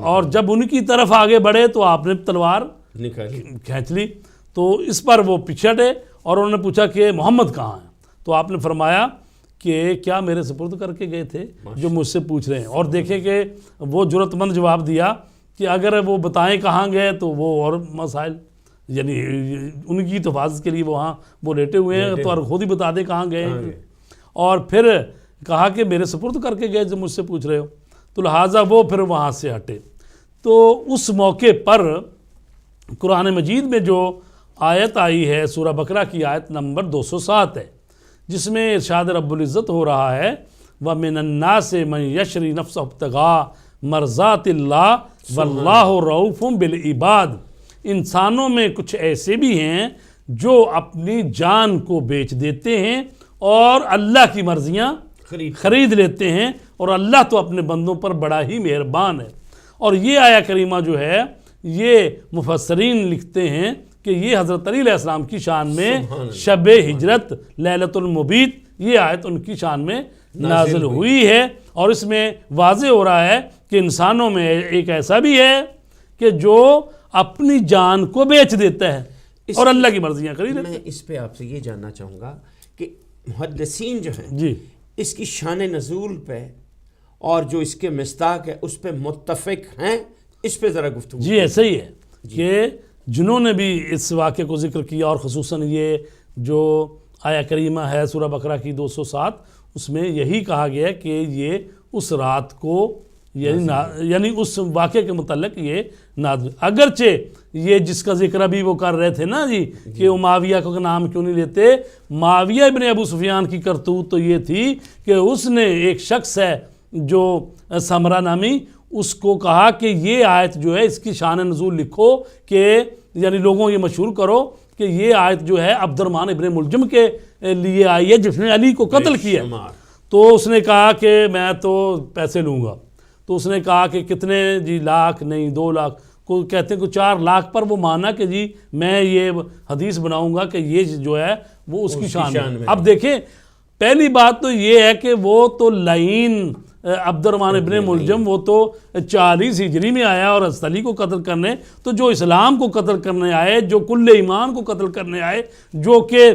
اور جب ان کی طرف آگے بڑھے تو آپ نے تلوار کھینچ لی. تو اس پر وہ پیچھے ہٹے اور انہوں نے پوچھا کہ محمد کہاں ہیں؟ تو آپ نے فرمایا کہ کیا میرے سپرد کر کے گئے تھے جو مجھ سے پوچھ رہے ہیں. اور دیکھیں کہ وہ جرأت مند جواب دیا کہ اگر وہ بتائیں کہاں گئے تو وہ اور مسائل، یعنی ان کی حفاظت کے لیے وہاں وہ لیٹے ہوئے ہیں، تو اور خود ہی بتا دیں کہاں گئے ہیں. اور پھر کہا کہ میرے سپرد کر کے گئے جو مجھ سے پوچھ رہے ہو، تو لہٰذا وہ پھر وہاں سے ہٹے. تو اس موقع پر قرآن مجید میں جو آیت آئی ہے سورہ بقرہ کی آیت نمبر 207 ہے، جس میں ارشاد رب العزت ہو رہا ہے وَمِنَ النَّاسِ مَن يَشْرِي نَفْسَهُ ابْتِغَاءَ مَرْضَاتِ اللَّهِ وَاللَّهُ رَءُوفٌ بِالْعِبَادِ. انسانوں میں کچھ ایسے بھی ہیں جو اپنی جان کو بیچ دیتے ہیں اور اللہ کی مرضیاں خرید لیتے ہیں، اور اللہ تو اپنے بندوں پر بڑا ہی مہربان ہے. اور یہ آیہ کریمہ جو ہے یہ مفسرین لکھتے ہیں کہ یہ حضرت علی علیہ السلام کی شان میں شب ہجرت لیلۃ المبیت یہ آیت ان کی شان میں نازل ہوئی ہے. اور اس میں واضح ہو رہا ہے کہ انسانوں میں ایک ایسا بھی ہے کہ جو اپنی جان کو بیچ دیتا ہے اور اللہ کی مرضیاں خرید لیتا ہے. میں اس پہ آپ سے یہ جاننا چاہوں گا کہ محدثین جو ہیں جی اس کی شان نزول پہ اور جو اس کے مصداق ہے اس پہ متفق ہیں، اس پہ ذرا گفتگو. جی ایسا ہی ہے کہ جنہوں نے بھی اس واقعے کو ذکر کیا، اور خصوصاً یہ جو آیہ کریمہ ہے سورہ بقرہ کی 207 اس میں یہی کہا گیا ہے کہ یہ اس رات کو یعنی اس واقعے کے متعلق یہ نازل. اگرچہ یہ جس کا ذکر ابھی وہ کر رہے تھے نا جی کہ معاویہ کا نام کیوں نہیں لیتے، معاویہ ابن ابو سفیان کی کرتوت تو یہ تھی کہ اس نے ایک شخص ہے جو سمرہ نامی، اس کو کہا کہ یہ آیت جو ہے اس کی شان نزول لکھو کہ یعنی لوگوں یہ مشہور کرو کہ یہ آیت جو ہے عبد الرحمن ابن ملجم کے لیے آئی ہے جس نے علی کو قتل کیا. تو اس نے کہا کہ میں تو پیسے لوں گا. تو اس نے کہا کہ کتنے جی؟ لاکھ نہیں 2 لاکھ، کوئی کہتے ہیں کہ 4 لاکھ پر وہ مانا کہ جی میں یہ حدیث بناؤں گا کہ یہ جو ہے وہ اس کی شان میں. اب دیکھیں پہلی بات تو یہ ہے کہ وہ تو لعین عبد الرحمن ابن ملجم وہ تو 40 ہجری میں آیا اور حضرت علی کو قتل کرنے، تو جو اسلام کو قتل کرنے آئے، جو کل ایمان کو قتل کرنے آئے، جو کہ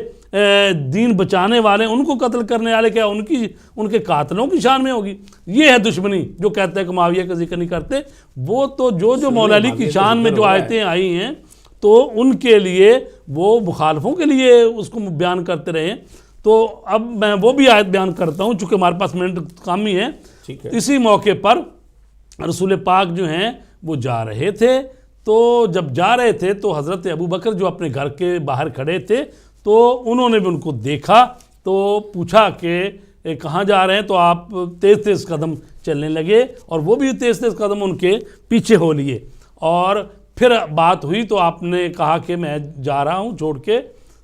دین بچانے والے ان کو قتل کرنے والے، کیا ان کے قاتلوں کی شان میں ہوگی؟ یہ ہے دشمنی جو کہتا ہے کہ معاویہ کا ذکر نہیں کرتے. وہ تو جو مولا علی کی شان میں جو آیتیں آئی ہیں تو ان کے لیے وہ مخالفوں کے لیے اس کو بیان کرتے رہے. تو اب میں وہ بھی آیت بیان کرتا ہوں چونکہ ہمارے پاس منٹ کم ہی ہے. اسی موقع پر رسول پاک جو ہیں وہ جا رہے تھے. تو جب جا رہے تھے تو حضرت ابو بکر جو اپنے گھر کے باہر کھڑے تھے تو انہوں نے بھی ان کو دیکھا تو پوچھا کہ کہاں جا رہے ہیں؟ تو آپ تیز تیز قدم چلنے لگے اور وہ بھی تیز تیز قدم ان کے پیچھے ہو لیے. اور پھر بات ہوئی تو آپ نے کہا کہ میں جا رہا ہوں چھوڑ کے،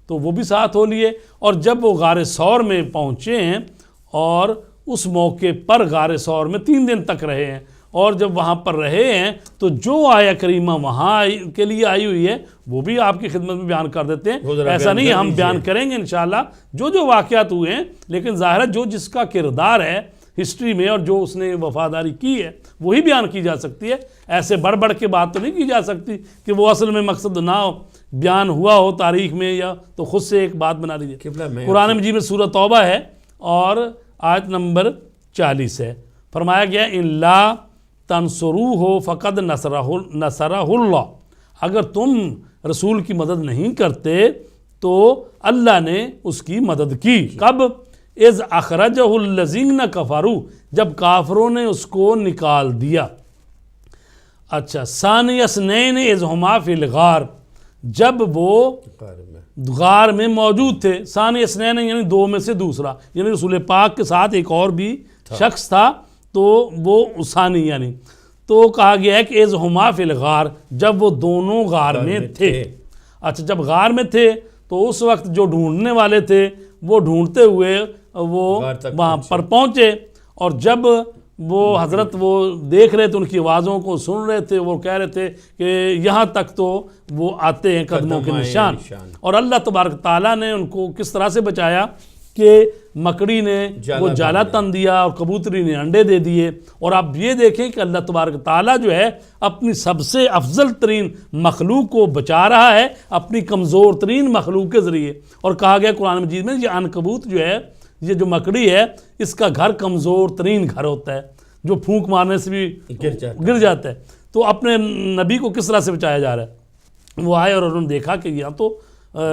تو وہ بھی ساتھ ہو لیے. اور جب وہ غار ثور میں پہنچے ہیں اور اس موقع پر غار ثور میں 3 دن تک رہے ہیں، اور جب وہاں پر رہے ہیں تو جو آیہ کریمہ وہاں کے لیے آئی ہوئی ہے وہ بھی آپ کی خدمت میں بیان کر دیتے ہیں. ایسا نہیں ہم بیان کریں گے انشاءاللہ جو واقعات ہوئے ہیں، لیکن ظاہر ہے جو جس کا کردار ہے ہسٹری میں اور جو اس نے وفاداری کی ہے وہی بیان کی جا سکتی ہے. ایسے بڑھ بڑھ کے بات تو نہیں کی جا سکتی کہ وہ اصل میں مقصد نہ ہو، بیان ہوا ہو تاریخ میں یا تو خود سے ایک بات بنا لیجیے. قرآن مجید میں سورہ توبہ ہے اور آیت نمبر 40 ہے. فرمایا گیا اِلَّا تَنْصُرُوهُ فَقَدْ نَصَرَهُ اللَّهُ. اگر تم رسول کی مدد نہیں کرتے تو اللہ نے اس کی مدد کی. کب؟ اِذْ أَخْرَجَهُ الَّذِينَ كَفَرُوا، جب کافروں نے اس کو نکال دیا. اچھا ثَانِيَ اثْنَيْنِ إِذْ هُمَا فِي الْغَارِ، جب وہ غار میں موجود تھے. ثانی اثنین یعنی 2 میں سے دوسرا، یعنی رسول پاک کے ساتھ ایک اور بھی شخص تھا تو وہ ثانی یعنی تو کہا گیا ہے کہ اذ ہما فی الغار جب وہ دونوں غار میں تھے. اچھا جب غار میں تھے تو اس وقت جو ڈھونڈنے والے تھے وہ ڈھونڈتے ہوئے وہ وہاں پر پہنچے اور جب وہ حضرت وہ دیکھ رہے تھے ان کی آوازوں کو سن رہے تھے وہ کہہ رہے تھے کہ یہاں تک تو وہ آتے ہیں قدموں کے نشان. اور اللہ تبارک تعالیٰ نے ان کو کس طرح سے بچایا کہ مکڑی نے وہ جالا تن دیا اور کبوتری نے انڈے دے دیے. اور آپ یہ دیکھیں کہ اللہ تبارک تعالیٰ جو ہے اپنی سب سے افضل ترین مخلوق کو بچا رہا ہے اپنی کمزور ترین مخلوق کے ذریعے. اور کہا گیا قرآن مجید میں یہ عنکبوت جو ہے یہ جو مکڑی ہے اس کا گھر کمزور ترین گھر ہوتا ہے جو پھونک مارنے سے بھی گر جاتا ہے. تو اپنے نبی کو کس طرح سے بچایا جا رہا ہے. وہ آئے اور انہوں نے دیکھا کہ یہاں تو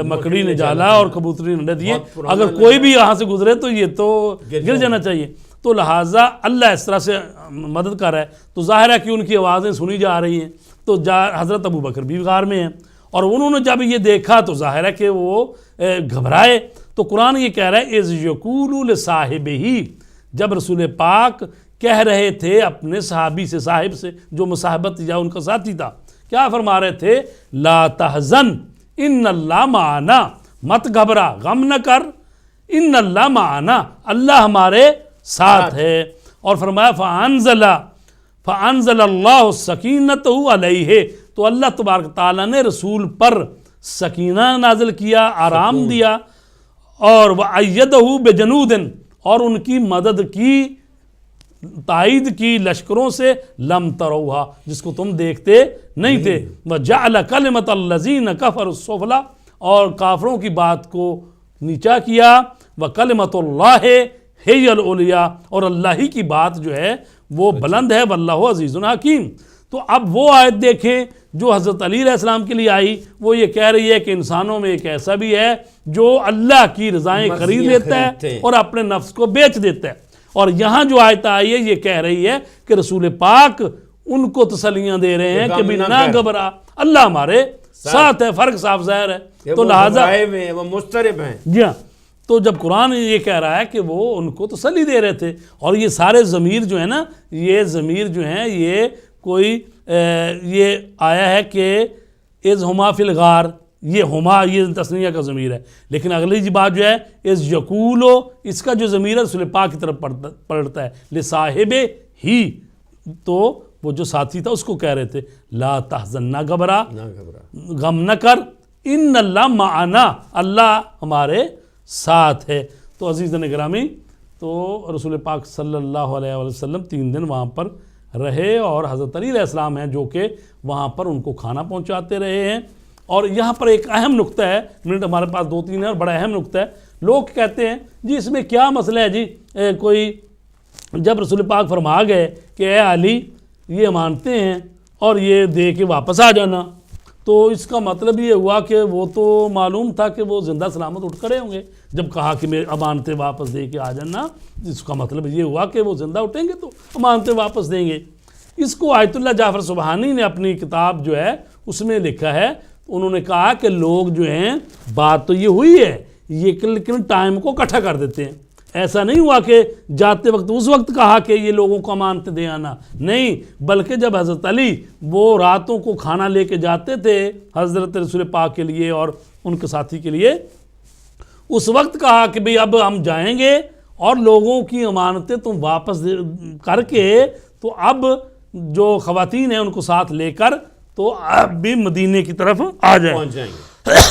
مکڑی نے جالا اور کبوتری نے انڈے دیے, اگر کوئی بھی یہاں سے گزرے تو یہ تو گر جانا چاہیے. تو لہٰذا اللہ اس طرح سے مدد کر رہا ہے. تو ظاہر ہے کہ ان کی آوازیں سنی جا رہی ہیں. تو حضرت ابو بکر بھی غار میں ہیں اور انہوں نے جب یہ دیکھا تو ظاہر ہے کہ وہ گھبرائے. تو قرآن یہ کہہ رہا ہے اذ یقول لصاحبہ جب رسول پاک کہہ رہے تھے اپنے صحابی سے صاحب سے جو مصاحبت یا ان کا ساتھی تھا, کیا فرما رہے تھے لا تحزن ان اللہ معنا مت گھبرا غم نہ کر ان اللہ معنا اللہ ہمارے ساتھ ہے. اور فرمایا فانزل اللہ سکینتہ علیہ تو اللہ تبارک تعالیٰ نے رسول پر سکینہ نازل کیا آرام دیا اور وَأَيَّدَهُ بِجَنُودٍ اور ان کی مدد کی تائید کی لشکروں سے لم تروہا جس کو تم دیکھتے نہیں تھے. وَجَعَلَ كَلِمَةَ الَّذِينَ كَفَرُوا السُّفْلَىٰ اور کافروں کی بات کو نیچا کیا. وَكَلِمَةُ اللَّهِ هِيَ الْعُلْيَا اور اللہ ہی کی بات جو ہے وہ بلند ہے. وَاللَّهُ عَزِيزٌ حَكِيمٌ. تو اب وہ آیت دیکھیں جو حضرت علی علیہ السلام کے لیے آئی, وہ یہ کہہ رہی ہے کہ انسانوں میں ایک ایسا بھی ہے جو اللہ کی رضائیں خرید لیتا ہے اور اپنے نفس کو بیچ دیتا ہے. اور یہاں جو آیت آئی ہے یہ کہہ رہی ہے کہ رسول پاک ان کو تسلیاں دے رہے ہیں کہ بھی نہ گھبرا اللہ ہمارے ساتھ ہے. فرق صاف ظاہر ہے. تو لہٰذا وہ مضطرب ہیں. جی ہاں, تو جب قرآن یہ کہہ رہا ہے کہ وہ ان کو تسلی دے رہے تھے اور یہ سارے ضمیر جو ہیں نا یہ ضمیر جو ہیں یہ کوئی یہ آیا ہے کہ اذ ہما فی الغار یہ ہما یہ تثنیہ کا ضمیر ہے. لیکن اگلی جی بات جو ہے اذ یقولو اس کا جو ضمیر ہے رسول پاک کی طرف پڑھتا ہے لصاحبہ ہی تو وہ جو ساتھی تھا اس کو کہہ رہے تھے لا تحزن نہ گھبرا غم نہ کر ان اللہ معنا اللہ ہمارے ساتھ ہے. تو عزیزان گرامی تو رسول پاک صلی اللہ علیہ وسلم 3 دن وہاں پر رہے اور حضرت علی علیہ السلام ہیں جو کہ وہاں پر ان کو کھانا پہنچاتے رہے ہیں. اور یہاں پر ایک اہم نقطہ ہے, منٹ ہمارے پاس 2-3 ہے اور بڑا اہم نقطہ ہے. لوگ کہتے ہیں جی اس میں کیا مسئلہ ہے جی کوئی جب رسول پاک فرما گئے کہ اے علی یہ مانتے ہیں اور یہ دے کے واپس آ جانا تو اس کا مطلب یہ ہوا کہ وہ تو معلوم تھا کہ وہ زندہ سلامت اٹھ کھڑے ہوں گے. جب کہا کہ میں امانتیں واپس دے کے آ جانا اس کا مطلب یہ ہوا کہ وہ زندہ اٹھیں گے تو امانتیں واپس دیں گے. اس کو آیت اللہ جعفر سبحانی نے اپنی کتاب جو ہے اس میں لکھا ہے. انہوں نے کہا کہ لوگ جو ہیں بات تو یہ ہوئی ہے یہ لیکن ٹائم کو اکٹھا کر دیتے ہیں. ایسا نہیں ہوا کہ جاتے وقت اس وقت کہا کہ یہ لوگوں کو امانتیں دے آنا, نہیں بلکہ جب حضرت علی وہ راتوں کو کھانا لے کے جاتے تھے حضرت رسول پاک کے لیے اور ان کے ساتھی کے لیے اس وقت کہا کہ بھئی اب ہم جائیں گے اور لوگوں کی امانتیں تم واپس کر کے تو اب جو خواتین ہیں ان کو ساتھ لے کر تو اب بھی مدینے کی طرف آ جائیں.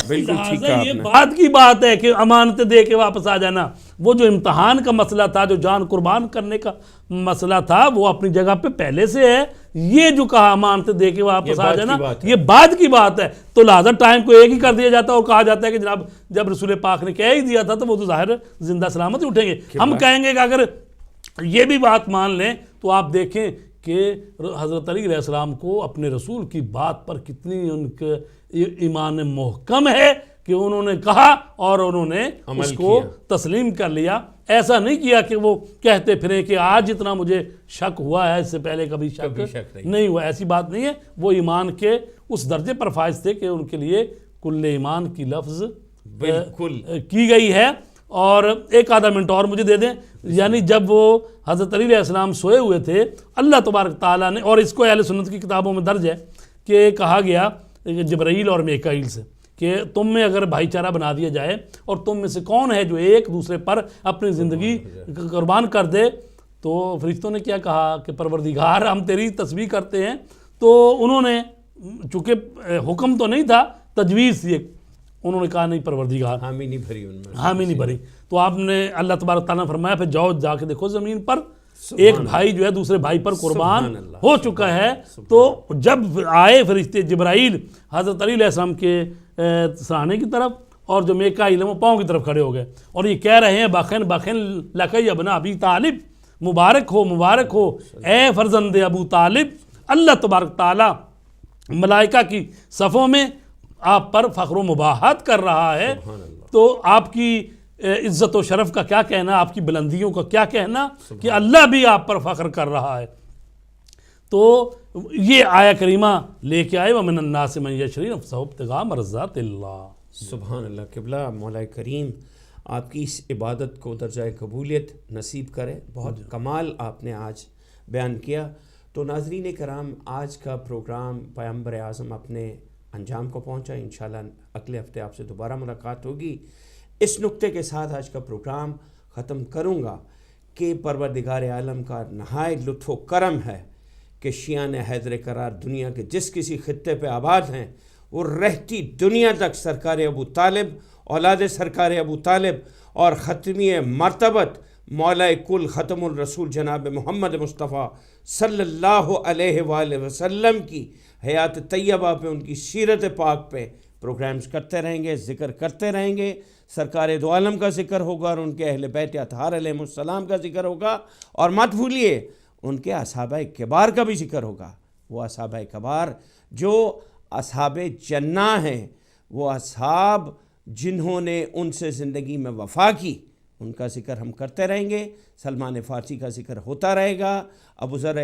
بالکل ٹھیک ہے. یہ بات کی بات ہے کہ امانتیں دے کے واپس آ جانا, وہ جو امتحان کا مسئلہ تھا جو جان قربان کرنے کا مسئلہ تھا وہ اپنی جگہ پہ پہلے سے ہے. یہ جو کہا امانتیں دے کے واپس آ جانا یہ بعد کی بات ہے. تو لہٰذا ٹائم کو ایک ہی کر دیا جاتا ہے اور کہا جاتا ہے کہ جناب جب رسول پاک نے کہہ ہی دیا تھا تو وہ تو ظاہر زندہ سلامت اٹھیں گے. ہم کہیں گے کہ اگر یہ بھی بات مان لیں تو آپ دیکھیں کہ حضرت علی علیہ السلام کو اپنے رسول کی بات پر کتنی ان کے ایمان محکم ہے کہ انہوں نے کہا اور انہوں نے اس کو تسلیم کر لیا. ایسا نہیں کیا کہ وہ کہتے پھریں کہ آج اتنا مجھے شک ہوا ہے اس سے پہلے کبھی شک نہیں ہوا. ایسی بات نہیں ہے. وہ ایمان کے اس درجے پر فائز تھے کہ ان کے لیے کل ایمان کی لفظ بالکل کی گئی ہے. اور ایک آدھا منٹ اور مجھے دے دیں. یعنی جب وہ حضرت علی علیہ السلام سوئے ہوئے تھے، اللہ تبارک تعالیٰ نے، اور اس کو اہل سنت کی کتابوں میں درج ہے کہ کہا گیا جبرائیل اور میکائیل سے کہ تم میں اگر بھائی چارہ بنا دیا جائے اور تم میں سے کون ہے جو ایک دوسرے پر اپنی زندگی قربان کر دے، تو فرشتوں نے کیا کہا کہ پروردگار ہم تیری تسبیح کرتے ہیں. تو انہوں نے چونکہ حکم تو نہیں تھا، تجویز تھی، انہوں نے کہا نہیں پروردگار، حامی نہیں بھری ان میں، حامی نہیں بھری. تو آپ نے اللہ تبارک تعالیٰ نے فرمایا پھر جاؤ جا کے دیکھو زمین پر ایک بھائی جو ہے دوسرے بھائی پر قربان ہو چکا ہے. تو جب آئے فرشتے جبرائیل حضرت علی علیہ السلام کے سرانے کی طرف، اور جو میکائیل وہ پاؤں کی طرف کھڑے ہو گئے اور یہ کہہ رہے ہیں بخن بخن لکی ابن ابی طالب، مبارک ہو اے فرزند ابو طالب. اللہ تبارک تعالیٰ ملائکہ کی صفوں میں آپ پر فخر و مباحت کر رہا ہے. تو آپ کی عزت و شرف کا کیا کہنا، آپ کی بلندیوں کا کیا کہنا کہ اللہ بھی آپ پر فخر کر رہا ہے. تو یہ آیہ کریمہ لے کے آئے وَمِنَ النَّاسِ مَن يَشْرِي نَفْسَهُ ابْتِغَاءَ مَرْضَاتِ اللَّهِ. سبحان اللہ. قبلہ مولا کریم آپ کی اس عبادت کو درجہ قبولیت نصیب کرے. بہت کمال آپ نے آج بیان کیا. تو ناظرین کرام، آج کا پروگرام پیغمبر اعظم اپنے انجام کو پہنچا. انشاءاللہ اگلے ہفتے آپ سے دوبارہ ملاقات ہوگی. اس نقطے کے ساتھ آج کا پروگرام ختم کروں گا کہ پروردگار عالم کا نہایت لطف و کرم ہے کہ شیعان حیدر قرار دنیا کے جس کسی خطے پہ آباد ہیں، وہ رہتی دنیا تک سرکار ابو طالب، اولاد سرکار ابو طالب اور ختمی مرتبت مولا کل ختم الرسول جناب محمد مصطفیٰ صلی اللہ علیہ وآلہ وسلم کی حیات طیبہ پہ، ان کی سیرت پاک پہ پروگرامز کرتے رہیں گے، ذکر کرتے رہیں گے. سرکار دو عالم کا ذکر ہوگا اور ان کے اہل بیت اطہار علیہ السلام کا ذکر ہوگا. اور مت بھولیے ان کے اصحابہ کبار کا بھی ذکر ہوگا. وہ اصحابہ کبار جو اصحاب جنہ ہیں، وہ اصحاب جنہوں نے ان سے زندگی میں وفا کی، ان کا ذکر ہم کرتے رہیں گے. سلمان فارسی کا ذکر ہوتا رہے گا. ابو ذر